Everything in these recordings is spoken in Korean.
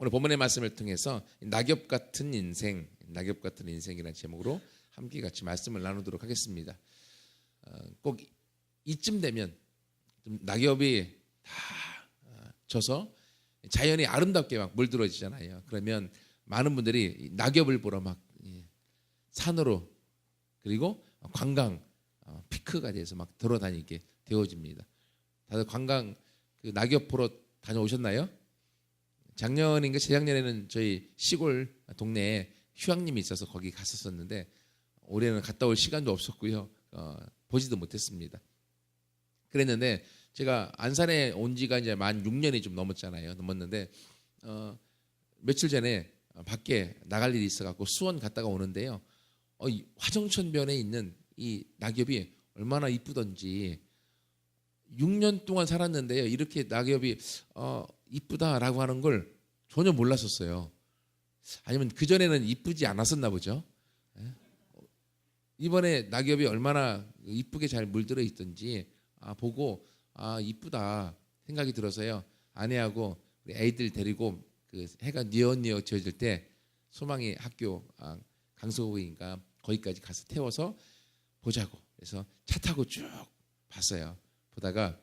오늘 본문의 말씀을 통해서 낙엽 같은 인생이라는 제목으로 함께 같이 말씀을 나누도록 하겠습니다. 꼭 이쯤 되면 좀 낙엽이 다 져서 자연이 아름답게 막 물들어지잖아요. 그러면 많은 분들이 낙엽을 보러 막 산으로 그리고 관광 피크가 돼서 막 돌아다니게 되어집니다. 다들 관광 그 낙엽 보러 다녀오셨나요? 작년인가 재작년에는 저희 시골 동네에 휴양림이 있어서 거기 갔었었는데 올해는 갔다 올 시간도 없었고요. 보지도 못했습니다. 그랬는데 제가 안산에 온 지가 이제 만 6년이 좀 넘었는데 며칠 전에 밖에 나갈 일이 있어갖고 수원 갔다가 오는데요. 화정천변에 있는 이 낙엽이 얼마나 이쁘던지 6년 동안 살았는데요. 이렇게 낙엽이 이쁘다라고 하는 걸 전혀 몰랐었어요. 아니면 그전에는 이쁘지 않았었나 보죠. 이번에 낙엽이 얼마나 이쁘게 잘 물들어 있던지 보고 이쁘다 생각이 들어서요. 아내하고 우리 애들 데리고 그 해가 뉘엿뉘엿 지어질 때 소망이 학교 강서구인가 거기까지 가서 태워서 보자고 그래서 차 타고 쭉 봤어요. 보다가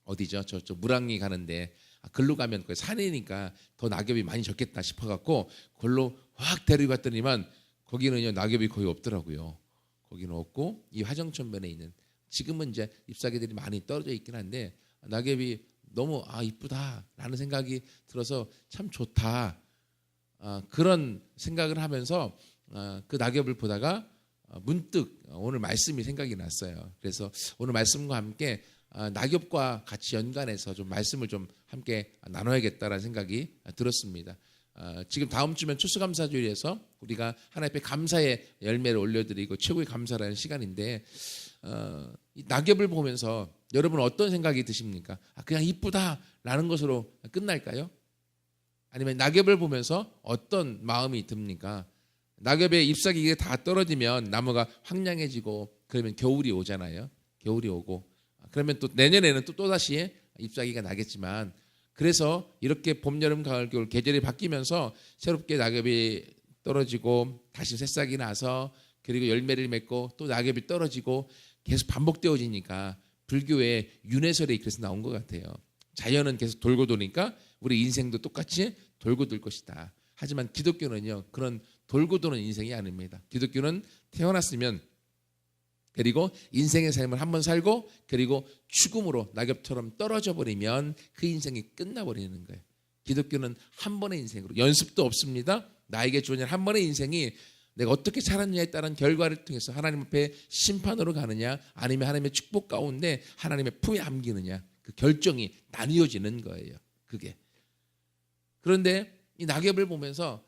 어디죠? 저 물항리 가는데 글로 가면 그 산이니까 더 낙엽이 많이 졌겠다 싶어갖고 글로 확 데리고 갔더니만 거기는요 낙엽이 거의 없더라고요. 거기는 없고 이 화정천변에 있는 지금은 이제 잎사귀들이 많이 떨어져 있긴 한데 낙엽이 너무 이쁘다라는 생각이 들어서 참 좋다 그런 생각을 하면서 그 낙엽을 보다가 문득 오늘 말씀이 생각이 났어요. 그래서 오늘 말씀과 함께 낙엽과 같이 연관해서 좀 말씀을 좀 함께 나눠야겠다라는 생각이 들었습니다. 지금 다음 주면 추수감사주일에서 우리가 하나님 앞에 감사의 열매를 올려드리고 최고의 감사라는 시간인데 이 낙엽을 보면서 여러분 어떤 생각이 드십니까? 그냥 이쁘다라는 것으로 끝날까요? 아니면 낙엽을 보면서 어떤 마음이 듭니까? 낙엽의 잎사귀가 다 떨어지면 나무가 황량해지고 그러면 겨울이 오잖아요. 겨울이 오고 그러면 또 내년에는 또다시 잎사귀가 나겠지만 그래서 이렇게 봄, 여름, 가을, 겨울 계절이 바뀌면서 새롭게 낙엽이 떨어지고 다시 새싹이 나서 그리고 열매를 맺고 또 낙엽이 떨어지고 계속 반복되어지니까 불교의 윤회설이 그래서 나온 것 같아요. 자연은 계속 돌고 도니까 우리 인생도 똑같이 돌고 돌 것이다. 하지만 기독교는요 그런 돌고 도는 인생이 아닙니다. 기독교는 태어났으면 그리고 인생의 삶을 한번 살고 그리고 죽음으로 낙엽처럼 떨어져 버리면 그 인생이 끝나버리는 거예요. 기독교는 한 번의 인생으로 연습도 없습니다. 나에게 주어진 한 번의 인생이 내가 어떻게 살았느냐에 따른 결과를 통해서 하나님 앞에 심판으로 가느냐 아니면 하나님의 축복 가운데 하나님의 품에 안기느냐 그 결정이 나뉘어지는 거예요. 그게. 그런데 이 낙엽을 보면서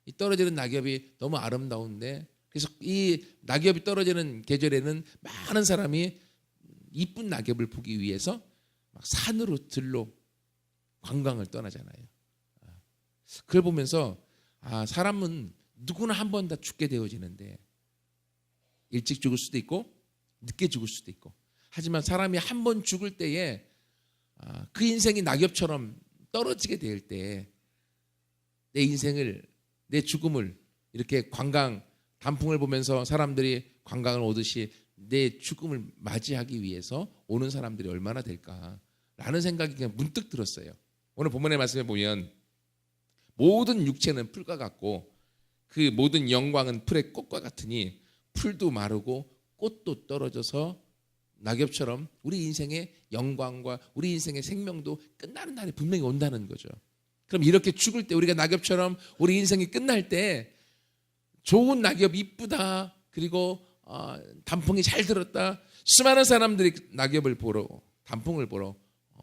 이 떨어지는 낙엽이 너무 아름다운데 그래서 이 낙엽이 떨어지는 계절에는 많은 사람이 이쁜 낙엽을 보기 위해서 막 산으로 들로 관광을 떠나잖아요. 그걸 보면서 사람은 누구나 한 번 다 죽게 되어지는데 일찍 죽을 수도 있고 늦게 죽을 수도 있고 하지만 사람이 한 번 죽을 때에 그 인생이 낙엽처럼 떨어지게 될 때 내 인생을 내 죽음을 이렇게 관광 단풍을 보면서 사람들이 관광을 오듯이 내 죽음을 맞이하기 위해서 오는 사람들이 얼마나 될까라는 생각이 그냥 문득 들었어요. 오늘 본문의 말씀에 보면 모든 육체는 풀과 같고 그 모든 영광은 풀의 꽃과 같으니 풀도 마르고 꽃도 떨어져서 낙엽처럼 우리 인생의 영광과 우리 인생의 생명도 끝나는 날이 분명히 온다는 거죠. 그럼 이렇게 죽을 때 우리가 낙엽처럼 우리 인생이 끝날 때 좋은 낙엽 이쁘다 그리고 단풍이 잘 들었다 수많은 사람들이 낙엽을 보러 단풍을 보러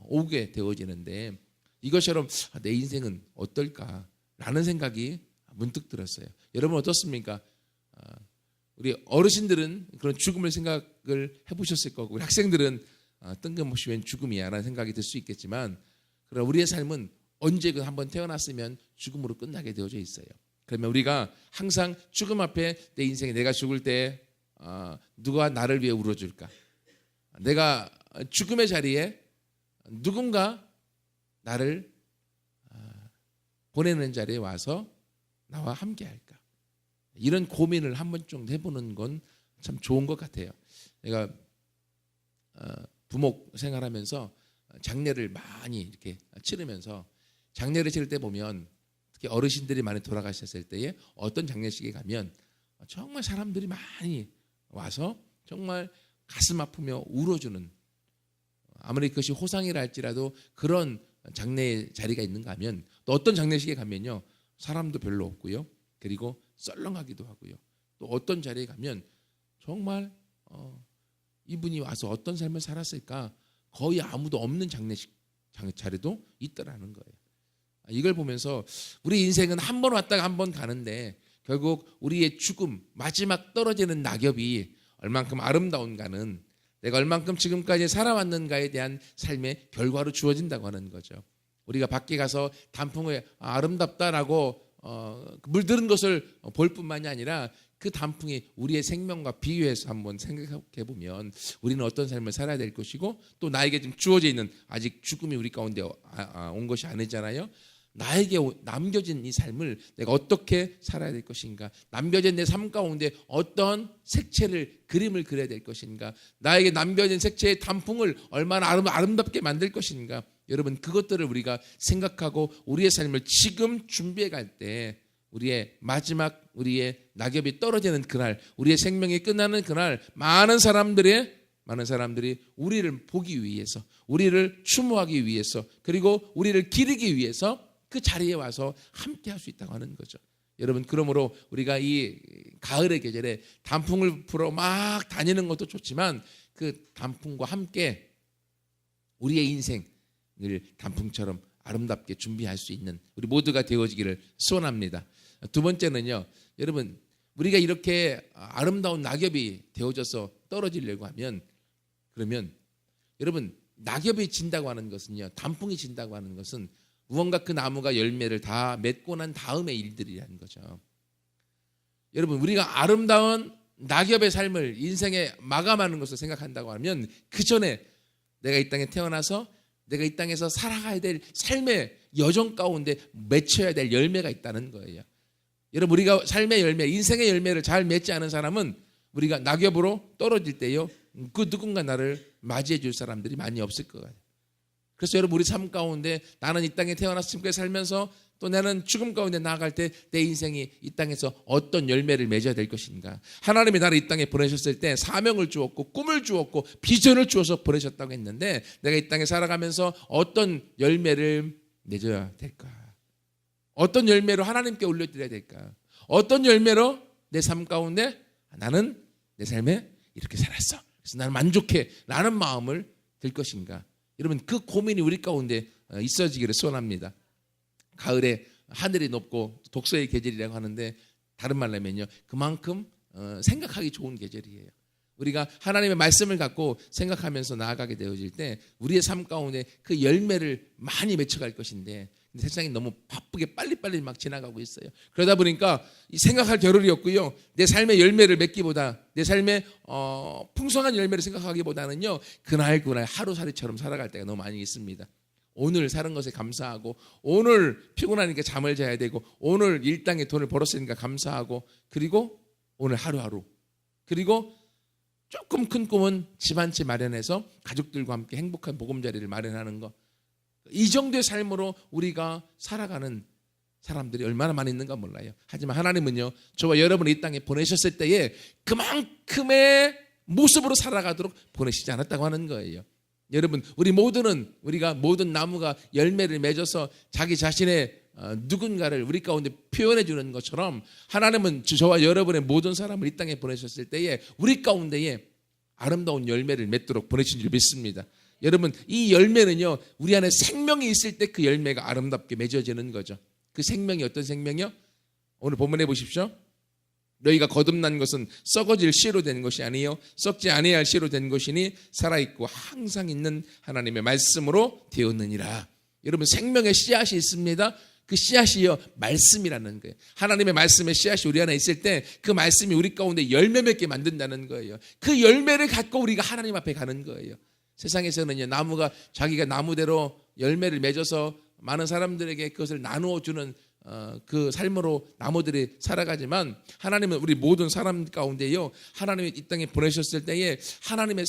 오게 되어지는데 이것처럼 내 인생은 어떨까라는 생각이 문득 들었어요. 여러분 어떻습니까? 우리 어르신들은 그런 죽음을 생각을 해보셨을 거고 우리 학생들은 뜬금없이 웬 죽음이야 라는 생각이 들 수 있겠지만 그러나 우리의 삶은 언제든 한번 태어났으면 죽음으로 끝나게 되어져 있어요. 그러면 우리가 항상 죽음 앞에 내 인생에 내가 죽을 때 누가 나를 위해 울어줄까? 내가 죽음의 자리에 누군가 나를 보내는 자리에 와서 나와 함께 할까? 이런 고민을 한 번쯤 해보는 건 참 좋은 것 같아요. 내가 부목 생활하면서 장례를 많이 이렇게 치르면서 장례를 치를 때 보면 특히 어르신들이 많이 돌아가셨을 때에 어떤 장례식에 가면 정말 사람들이 많이 와서 정말 가슴 아프며 울어주는, 아무리 그것이 호상이라 할지라도 그런 장례 자리가 있는가 하면, 또 어떤 장례식에 가면요 사람도 별로 없고요, 그리고 썰렁하기도 하고요, 또 어떤 자리에 가면 정말 이분이 와서 어떤 삶을 살았을까 거의 아무도 없는 장례식 자리도 있더라는 거예요. 이걸 보면서 우리 인생은 한 번 왔다가 한 번 가는데 결국 우리의 죽음, 마지막 떨어지는 낙엽이 얼만큼 아름다운가는 내가 얼만큼 지금까지 살아왔는가에 대한 삶의 결과로 주어진다고 하는 거죠. 우리가 밖에 가서 단풍을 아름답다라고 물드는 것을 볼 뿐만이 아니라 그 단풍이 우리의 생명과 비교해서 한번 생각해 보면 우리는 어떤 삶을 살아야 될 것이고, 또 나에게 지금 주어져 있는, 아직 죽음이 우리 가운데 온 것이 아니잖아요. 나에게 남겨진 이 삶을 내가 어떻게 살아야 될 것인가, 남겨진 내 삶 가운데 어떤 색채를, 그림을 그려야 될 것인가, 나에게 남겨진 색채의 단풍을 얼마나 아름답게 만들 것인가, 여러분 그것들을 우리가 생각하고 우리의 삶을 지금 준비해 갈 때 우리의 마지막, 우리의 낙엽이 떨어지는 그날, 우리의 생명이 끝나는 그날 많은 사람들이 우리를 보기 위해서, 우리를 추모하기 위해서, 그리고 우리를 기리기 위해서 그 자리에 와서 함께 할 수 있다고 하는 거죠. 여러분, 그러므로 우리가 이 가을의 계절에 단풍을 보러 막 다니는 것도 좋지만 그 단풍과 함께 우리의 인생을 단풍처럼 아름답게 준비할 수 있는 우리 모두가 되어지기를 소원합니다. 두 번째는요, 여러분, 우리가 이렇게 아름다운 낙엽이 되어져서 떨어지려고 하면, 그러면 여러분, 낙엽이 진다고 하는 것은요, 단풍이 진다고 하는 것은 무언가 그 나무가 열매를 다 맺고 난 다음의 일들이라는 거죠. 여러분, 우리가 아름다운 낙엽의 삶을 인생에 마감하는 것을 생각한다고 하면 그 전에 내가 이 땅에 태어나서 내가 이 땅에서 살아가야 될 삶의 여정 가운데 맺혀야 될 열매가 있다는 거예요. 여러분, 우리가 삶의 열매, 인생의 열매를 잘 맺지 않은 사람은 우리가 낙엽으로 떨어질 때요, 그 누군가 나를 맞이해 줄 사람들이 많이 없을 것 같아요. 그래서 여러분, 우리 삶 가운데 나는 이 땅에 태어나서 지금까지 살면서 또 나는 죽음 가운데 나아갈 때 내 인생이 이 땅에서 어떤 열매를 맺어야 될 것인가. 하나님이 나를 이 땅에 보내셨을 때 사명을 주었고 꿈을 주었고 비전을 주어서 보내셨다고 했는데 내가 이 땅에 살아가면서 어떤 열매를 맺어야 될까? 어떤 열매로 하나님께 올려드려야 될까? 어떤 열매로 내 삶 가운데 나는 내 삶에 이렇게 살았어, 그래서 나는 만족해 라는 마음을 들 것인가? 여러분, 그 고민이 우리 가운데 있어지기를 소원합니다. 가을에 하늘이 높고 독서의 계절이라고 하는데 다른 말로 하면요, 그만큼 생각하기 좋은 계절이에요. 우리가 하나님의 말씀을 갖고 생각하면서 나아가게 되어질 때 우리의 삶 가운데 그 열매를 많이 맺혀갈 것인데 세상이 너무 바쁘게 빨리빨리 막 지나가고 있어요. 그러다 보니까 생각할 겨를이 없고요, 내 삶의 열매를 맺기보다, 내 삶의 풍성한 열매를 생각하기보다는요, 그날 하루살이처럼 살아갈 때가 너무 많이 있습니다. 오늘 사는 것에 감사하고, 오늘 피곤하니까 잠을 자야 되고, 오늘 일당에 돈을 벌었으니까 감사하고, 그리고 오늘 하루하루, 그리고 조금 큰 꿈은 집 한 채 마련해서 가족들과 함께 행복한 보금자리를 마련하는 것, 이 정도의 삶으로 우리가 살아가는 사람들이 얼마나 많이 있는가 몰라요. 하지만 하나님은요, 저와 여러분을 이 땅에 보내셨을 때에 그만큼의 모습으로 살아가도록 보내시지 않았다고 하는 거예요. 여러분, 우리가 모든 나무가 열매를 맺어서 자기 자신의 누군가를 우리 가운데 표현해 주는 것처럼 하나님은 저와 여러분의 모든 사람을 이 땅에 보내셨을 때에 우리 가운데에 아름다운 열매를 맺도록 보내신 줄 믿습니다. 여러분, 이 열매는요, 우리 안에 생명이 있을 때 그 열매가 아름답게 맺어지는 거죠. 그 생명이 어떤 생명이요? 오늘 본문에 보십시오. 너희가 거듭난 것은 썩어질 씨로 된 것이 아니요 썩지 아니할 할 씨로 된 것이니 살아있고 항상 있는 하나님의 말씀으로 되었느니라. 여러분, 생명의 씨앗이 있습니다. 그 씨앗이요, 말씀이라는 거예요. 하나님의 말씀의 씨앗이 우리 안에 있을 때 그 말씀이 우리 가운데 열매 맺게 만든다는 거예요. 그 열매를 갖고 우리가 하나님 앞에 가는 거예요. 세상에서는요, 나무가 자기가 나무대로 열매를 맺어서 많은 사람들에게 그것을 나누어 주는 그 삶으로 나무들이 살아가지만 하나님은 우리 모든 사람 가운데요, 하나님이 이 땅에 보내셨을 때에 하나님의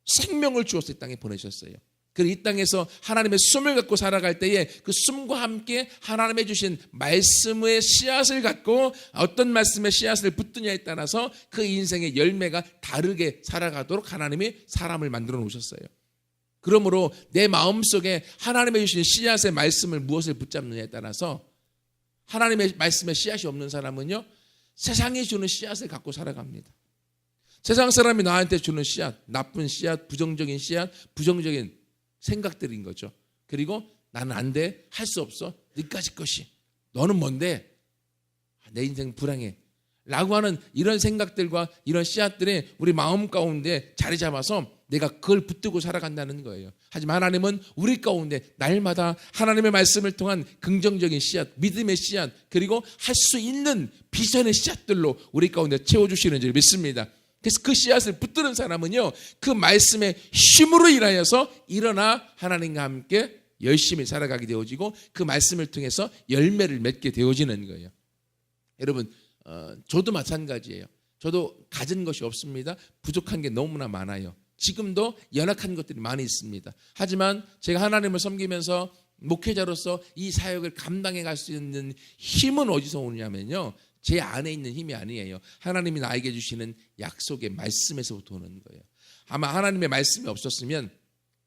생명을 주어서 이 땅에 보내셨어요. 그리고 이 땅에서 하나님의 숨을 갖고 살아갈 때에 그 숨과 함께 하나님의 주신 말씀의 씨앗을 갖고 어떤 말씀의 씨앗을 붙드냐에 따라서 그 인생의 열매가 다르게 살아가도록 하나님이 사람을 만들어 놓으셨어요. 그러므로 내 마음속에 하나님의 주신 씨앗의 말씀을 무엇을 붙잡느냐에 따라서 하나님의 말씀에 씨앗이 없는 사람은요, 세상이 주는 씨앗을 갖고 살아갑니다. 세상 사람이 나한테 주는 씨앗, 나쁜 씨앗, 부정적인 씨앗, 부정적인 생각들인 거죠. 그리고 나는 안 돼, 할 수 없어, 너까지 것이, 너는 뭔데, 내 인생 불행해 라고 하는 이런 생각들과 이런 씨앗들이 우리 마음 가운데 자리 잡아서 내가 그걸 붙들고 살아간다는 거예요. 하지만 하나님은 우리 가운데 날마다 하나님의 말씀을 통한 긍정적인 씨앗, 믿음의 씨앗, 그리고 할 수 있는 비전의 씨앗들로 우리 가운데 채워주시는 줄 믿습니다. 그래서 그 씨앗을 붙드는 사람은요, 그 말씀의 힘으로 인하여서 일어나 하나님과 함께 열심히 살아가게 되어지고 그 말씀을 통해서 열매를 맺게 되어지는 거예요. 여러분, 저도 마찬가지예요. 저도 가진 것이 없습니다. 부족한 게 너무나 많아요. 지금도 연약한 것들이 많이 있습니다. 하지만 제가 하나님을 섬기면서 목회자로서 이 사역을 감당해 갈 수 있는 힘은 어디서 오냐면요, 제 안에 있는 힘이 아니에요. 하나님이 나에게 주시는 약속의 말씀에서부터 오는 거예요. 아마 하나님의 말씀이 없었으면,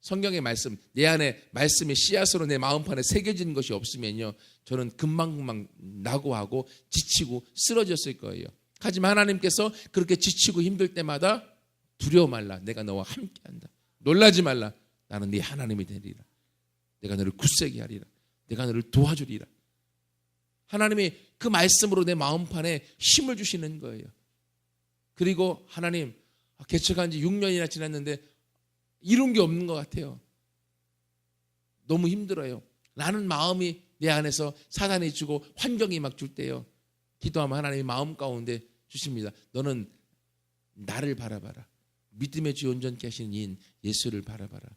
성경의 말씀, 내 안에 말씀의 씨앗으로 내 마음판에 새겨진 것이 없으면요, 저는 금방금방 낙오하고 지치고 쓰러졌을 거예요. 하지만 하나님께서 그렇게 지치고 힘들 때마다 두려워 말라, 내가 너와 함께한다. 놀라지 말라, 나는 네 하나님이 되리라. 내가 너를 굳세게 하리라. 내가 너를 도와주리라. 하나님이 그 말씀으로 내 마음판에 힘을 주시는 거예요. 그리고 하나님, 개척한 지 6년이나 지났는데 이룬 게 없는 것 같아요. 너무 힘들어요. 나는 마음이 내 안에서 사단이 주고 환경이 막 줄 때요, 기도하면 하나님이 마음 가운데 주십니다. 너는 나를 바라봐라. 믿음의 주 온전케 하시는 이인 예수를 바라봐라.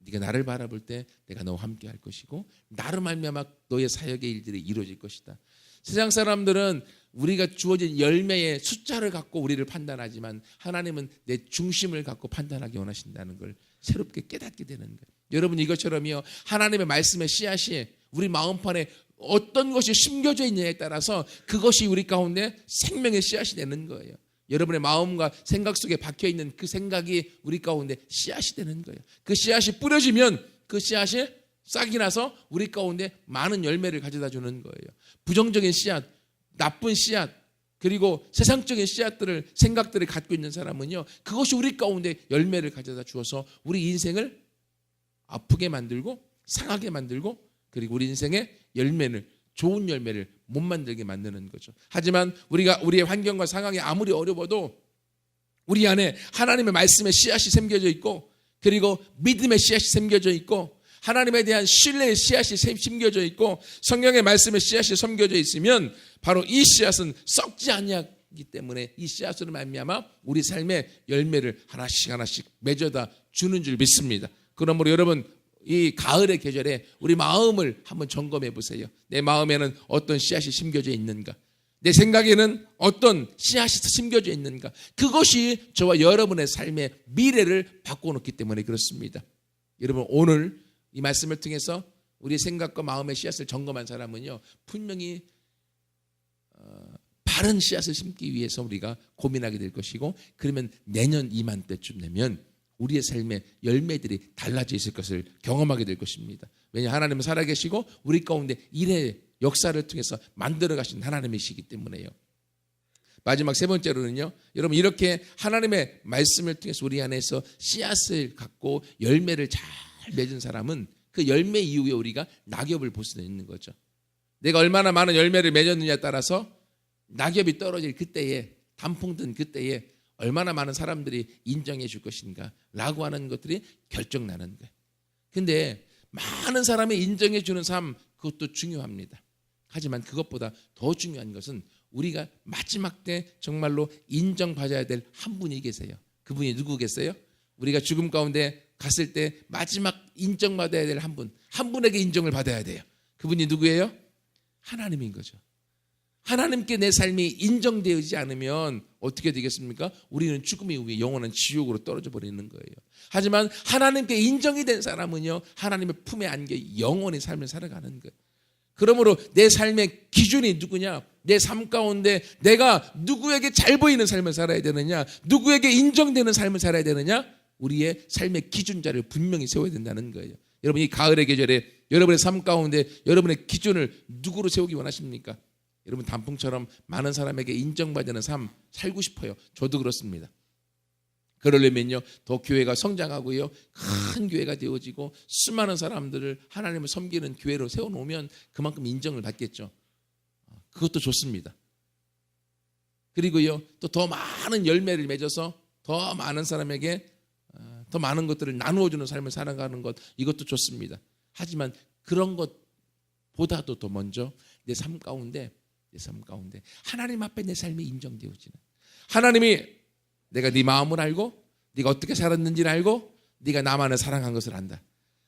네가 나를 바라볼 때 내가 너와 함께 할 것이고 나로 말미암아 너의 사역의 일들이 이루어질 것이다. 세상 사람들은 우리가 주어진 열매의 숫자를 갖고 우리를 판단하지만 하나님은 내 중심을 갖고 판단하기 원하신다는 걸 새롭게 깨닫게 되는 거예요. 여러분, 이것처럼요, 하나님의 말씀의 씨앗이 우리 마음판에 어떤 것이 심겨져 있느냐에 따라서 그것이 우리 가운데 생명의 씨앗이 되는 거예요. 여러분의 마음과 생각 속에 박혀있는 그 생각이 우리 가운데 씨앗이 되는 거예요. 그 씨앗이 뿌려지면 그 씨앗이 싹이 나서 우리 가운데 많은 열매를 가져다 주는 거예요. 부정적인 씨앗, 나쁜 씨앗, 그리고 세상적인 씨앗들을, 생각들을 갖고 있는 사람은요, 그것이 우리 가운데 열매를 가져다 주어서 우리 인생을 아프게 만들고 상하게 만들고, 그리고 우리 인생의 열매를, 좋은 열매를 못 만들게 만드는 거죠. 하지만 우리의 환경과 상황이 아무리 어려워도 우리 안에 하나님의 말씀의 씨앗이 심겨져 있고, 그리고 믿음의 씨앗이 심겨져 있고, 하나님에 대한 신뢰의 씨앗이 심겨져 있고, 성경의 말씀의 씨앗이 심겨져 있으면 바로 이 씨앗은 썩지 아니하기 때문에 이 씨앗으로 말미암아 우리 삶의 열매를 하나씩 하나씩 맺어다 주는 줄 믿습니다. 그러므로 여러분, 이 가을의 계절에 우리 마음을 한번 점검해 보세요. 내 마음에는 어떤 씨앗이 심겨져 있는가? 내 생각에는 어떤 씨앗이 심겨져 있는가? 그것이 저와 여러분의 삶의 미래를 바꿔놓기 때문에 그렇습니다. 여러분, 오늘 이 말씀을 통해서 우리 생각과 마음의 씨앗을 점검한 사람은요, 분명히 바른 씨앗을 심기 위해서 우리가 고민하게 될 것이고, 그러면 내년 이맘때쯤 되면 우리의 삶의 열매들이 달라져 있을 것을 경험하게 될 것입니다. 왜냐하면 하나님은 살아계시고 우리 가운데 일의 역사를 통해서 만들어 가신 하나님이시기 때문에요. 마지막 세 번째로는요, 여러분, 이렇게 하나님의 말씀을 통해서 우리 안에서 씨앗을 갖고 열매를 잘 맺은 사람은 그 열매 이후에 우리가 낙엽을 볼 수 있는 거죠. 내가 얼마나 많은 열매를 맺었느냐에 따라서 낙엽이 떨어질 그때에, 단풍 든 그때에 얼마나 많은 사람들이 인정해 줄 것인가 라고 하는 것들이 결정나는 거예요. 근데 많은 사람이 인정해 주는 삶, 그것도 중요합니다. 하지만 그것보다 더 중요한 것은 우리가 마지막 때 정말로 인정받아야 될 한 분이 계세요. 그분이 누구겠어요? 우리가 죽음 가운데 갔을 때 마지막 인정받아야 될 한 분, 한 분에게 인정을 받아야 돼요. 그분이 누구예요? 하나님인 거죠. 하나님께 내 삶이 인정되지 않으면 어떻게 되겠습니까? 우리는 죽음 이후에 영원한 지옥으로 떨어져 버리는 거예요. 하지만 하나님께 인정이 된 사람은요, 하나님의 품에 안겨 영원히 삶을 살아가는 거예요. 그러므로 내 삶의 기준이 누구냐? 내 삶 가운데 내가 누구에게 잘 보이는 삶을 살아야 되느냐? 누구에게 인정되는 삶을 살아야 되느냐? 우리의 삶의 기준자를 분명히 세워야 된다는 거예요. 여러분, 이 가을의 계절에 여러분의 삶 가운데 여러분의 기준을 누구로 세우기 원하십니까? 여러분, 단풍처럼 많은 사람에게 인정받는 삶 살고 싶어요. 저도 그렇습니다. 그러려면요, 더 교회가 성장하고요, 큰 교회가 되어지고 수많은 사람들을 하나님을 섬기는 교회로 세워놓으면 그만큼 인정을 받겠죠. 그것도 좋습니다. 그리고요, 또 더 많은 열매를 맺어서 더 많은 사람에게 더 많은 것들을 나누어주는 삶을 살아가는 것, 이것도 좋습니다. 하지만 그런 것보다도 더 먼저 내 삶 가운데 하나님 앞에 내 삶이 인정되어지는, 하나님이 내가 네 마음을 알고 네가 어떻게 살았는지를 알고 네가 나만을 사랑한 것을 안다.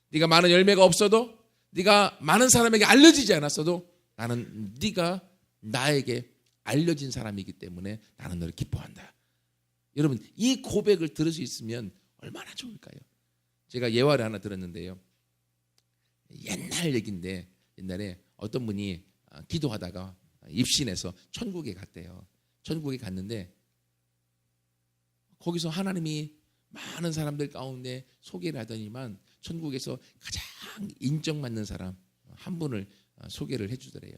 네가 많은 열매가 없어도, 네가 많은 사람에게 알려지지 않았어도 나는 네가 나에게 알려진 사람이기 때문에 나는 너를 기뻐한다. 여러분, 이 고백을 들을 수 있으면 얼마나 좋을까요? 제가 예화를 하나 들었는데요, 옛날 얘기인데, 옛날에 어떤 분이 기도하다가 입신해서 천국에 갔대요. 천국에 갔는데 거기서 하나님이 많은 사람들 가운데 소개를 하더니만 천국에서 가장 인정받는 사람 한 분을 소개를 해주더래요.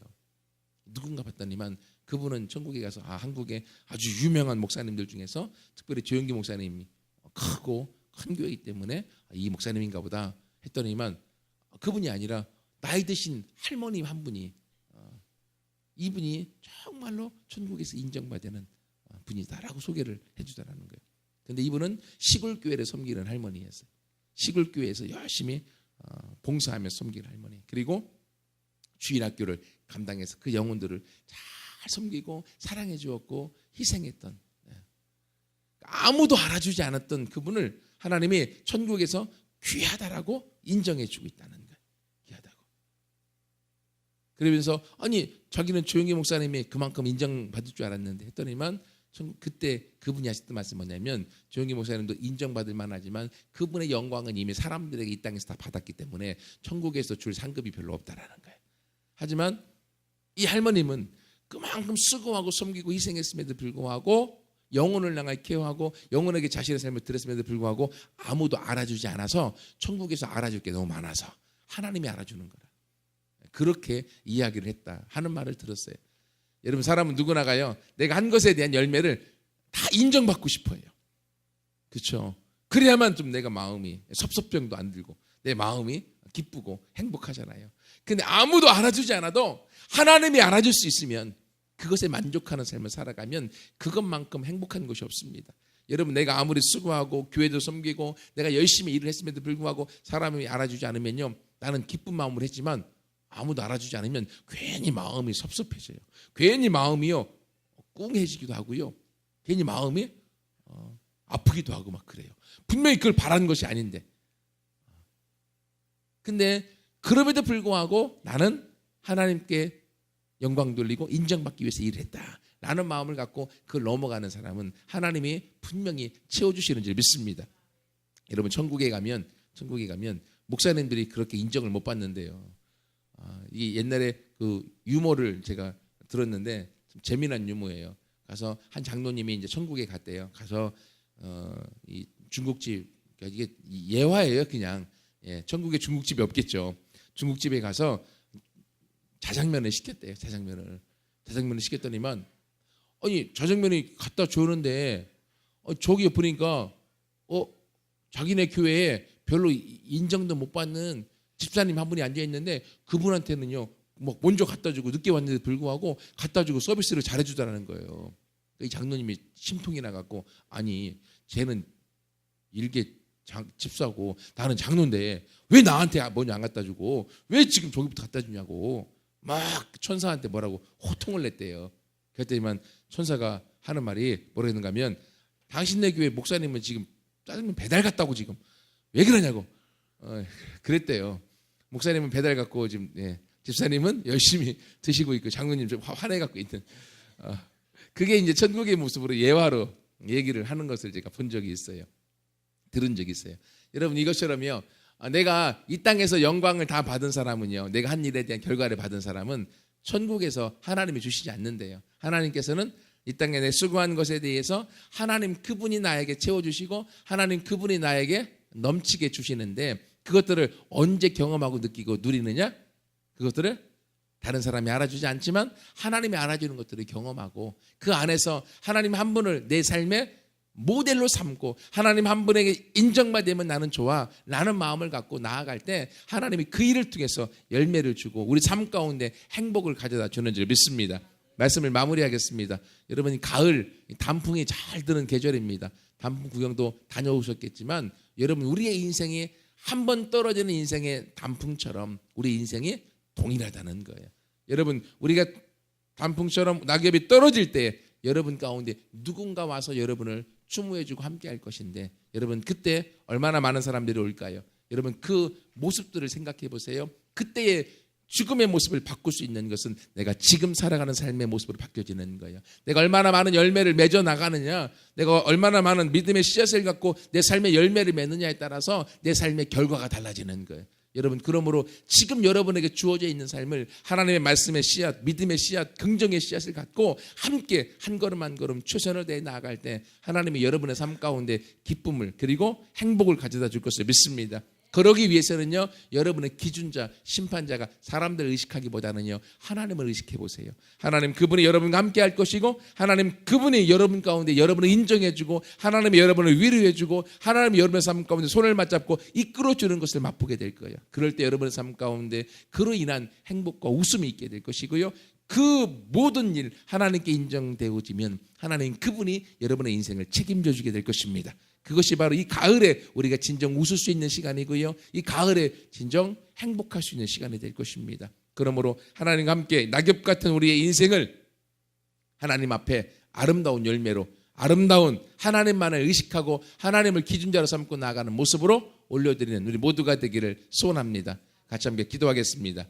누군가 봤더니만 그분은 천국에 가서 한국의 아주 유명한 목사님들 중에서 특별히 조영기 목사님이 크고 큰 교회이기 때문에 이 목사님인가 보다 했더니만 그분이 아니라 나이 드신 할머니 한 분이, 이분이 정말로 천국에서 인정받는 분이다라고 소개를 해주더라는 거예요. 그런데 이분은 시골 교회를 섬기는 할머니였어요. 시골 교회에서 열심히 봉사하며 섬기는 할머니. 그리고 주일학교를 감당해서 그 영혼들을 잘 섬기고 사랑해 주었고 희생했던, 아무도 알아주지 않았던 그분을 하나님이 천국에서 귀하다라고 인정해 주고 있다는 거예요. 귀하다고. 그러면서 아니, 자기는 조영기 목사님이 그만큼 인정받을 줄 알았는데 했더니만 그때 그분이 하셨던 말씀이 뭐냐면, 조영기 목사님도 인정받을 만하지만 그분의 영광은 이미 사람들에게 이 땅에서 다 받았기 때문에 천국에서 줄 상급이 별로 없다라는 거예요. 하지만 이 할머님은 그만큼 수고하고 섬기고 희생했음에도 불구하고, 영혼을 향하여 케어하고 영혼에게 자신의 삶을 드렸음에도 불구하고 아무도 알아주지 않아서 천국에서 알아줄 게 너무 많아서 하나님이 알아주는 거라, 그렇게 이야기를 했다 하는 말을 들었어요. 여러분, 사람은 누구나가요, 내가 한 것에 대한 열매를 다 인정받고 싶어요. 그렇죠? 그래야만 좀 내가 마음이 섭섭병도 안 들고 내 마음이 기쁘고 행복하잖아요. 근데 아무도 알아주지 않아도 하나님이 알아줄 수 있으면, 그것에 만족하는 삶을 살아가면 그것만큼 행복한 것이 없습니다. 여러분, 내가 아무리 수고하고 교회도 섬기고 내가 열심히 일을 했음에도 불구하고 사람이 알아주지 않으면요, 나는 기쁜 마음으로 했지만 아무도 알아주지 않으면 괜히 마음이 섭섭해져요. 괜히 마음이요 꿍해지기도 하고요, 괜히 마음이 아프기도 하고 막 그래요. 분명히 그걸 바라는 것이 아닌데. 근데 그럼에도 불구하고 나는 하나님께 영광 돌리고 인정받기 위해서 일을 했다라는 마음을 갖고 그걸 넘어가는 사람은 하나님이 분명히 채워주시는 줄 믿습니다. 여러분, 천국에 가면 목사님들이 그렇게 인정을 못 받는데요. 이 옛날에 그 유머를 제가 들었는데 좀 재미난 유머예요. 가서 한 장로님이 이제 천국에 갔대요. 가서 이 중국집, 이게 예화예요, 그냥. 천국에 중국집이 없겠죠. 중국집에 가서 자장면을 시켰대요. 자장면을 시켰더니만, 아니, 자장면이 갖다 주는데 저기 보니까 자기네 교회에 별로 인정도 못 받는 집사님 한 분이 앉아 있는데 그분한테는요 뭐 먼저 갖다 주고 늦게 왔는데도 불구하고 갖다 주고 서비스를 잘해 주더라는 거예요. 이 장로님이 심통이 나갖고, 아니, 쟤는 일개 집사고 나는 장로인데 왜 나한테 먼저 안 갖다 주고 왜 지금 저기부터 갖다 주냐고 막 천사한테 뭐라고 호통을 냈대요. 그랬더니만 천사가 하는 말이 뭐라 했는가 하면, 당신네 교회 목사님은 지금 짜장면 배달 갔다고 지금 왜 그러냐고 그랬대요. 목사님은 배달 갔고 지금 집사님은 열심히 드시고 있고 장로님 좀 화내갖고 있는 그게 이제 천국의 모습으로 예화로 얘기를 하는 것을 제가 본 적이 있어요. 들은 적이 있어요. 여러분 이것처럼요. 내가 이 땅에서 영광을 다 받은 사람은요. 내가 한 일에 대한 결과를 받은 사람은 천국에서 하나님이 주시지 않는데요. 하나님께서는 이 땅에 내 수고한 것에 대해서 하나님 그분이 나에게 채워주시고 하나님 그분이 나에게 넘치게 주시는데 그것들을 언제 경험하고 느끼고 누리느냐? 그것들을 다른 사람이 알아주지 않지만 하나님이 알아주는 것들을 경험하고 그 안에서 하나님 한 분을 내 삶의 모델로 삼고 하나님 한 분에게 인정받으면 나는 좋아 라는 마음을 갖고 나아갈 때 하나님이 그 일을 통해서 열매를 주고 우리 삶 가운데 행복을 가져다 주는 줄 믿습니다. 말씀을 마무리하겠습니다. 여러분 가을 단풍이 잘 드는 계절입니다. 단풍 구경도 다녀오셨겠지만 여러분 우리의 인생이 한 번 떨어지는 인생의 단풍처럼 우리 인생이 동일하다는 거예요. 여러분 우리가 단풍처럼 낙엽이 떨어질 때 여러분 가운데 누군가 와서 여러분을 추모해주고 함께할 것인데 여러분 그때 얼마나 많은 사람들이 올까요? 여러분 그 모습들을 생각해 보세요. 그때의 죽음의 모습을 바꿀 수 있는 것은 내가 지금 살아가는 삶의 모습으로 바뀌어지는 거예요. 내가 얼마나 많은 열매를 맺어 나가느냐, 내가 얼마나 많은 믿음의 씨앗을 갖고 내 삶의 열매를 맺느냐에 따라서 내 삶의 결과가 달라지는 거예요. 여러분 그러므로 지금 여러분에게 주어져 있는 삶을 하나님의 말씀의 씨앗, 믿음의 씨앗, 긍정의 씨앗을 갖고 함께 한 걸음 한 걸음 최선을 다해 나아갈 때 하나님이 여러분의 삶 가운데 기쁨을 그리고 행복을 가져다 줄 것을 믿습니다. 그러기 위해서는요 여러분의 기준자, 심판자가 사람들을 의식하기보다는요 하나님을 의식해 보세요. 하나님 그분이 여러분과 함께 할 것이고 하나님 그분이 여러분 가운데 여러분을 인정해 주고 하나님이 여러분을 위로해 주고 하나님이 여러분의 삶 가운데 손을 맞잡고 이끌어 주는 것을 맛보게 될 거예요. 그럴 때 여러분의 삶 가운데 그로 인한 행복과 웃음이 있게 될 것이고요. 그 모든 일 하나님께 인정되어지면 하나님 그분이 여러분의 인생을 책임져 주게 될 것입니다. 그것이 바로 이 가을에 우리가 진정 웃을 수 있는 시간이고요. 이 가을에 진정 행복할 수 있는 시간이 될 것입니다. 그러므로 하나님과 함께 낙엽 같은 우리의 인생을 하나님 앞에 아름다운 열매로 아름다운 하나님만을 의식하고 하나님을 기준자로 삼고 나아가는 모습으로 올려드리는 우리 모두가 되기를 소원합니다. 같이 함께 기도하겠습니다.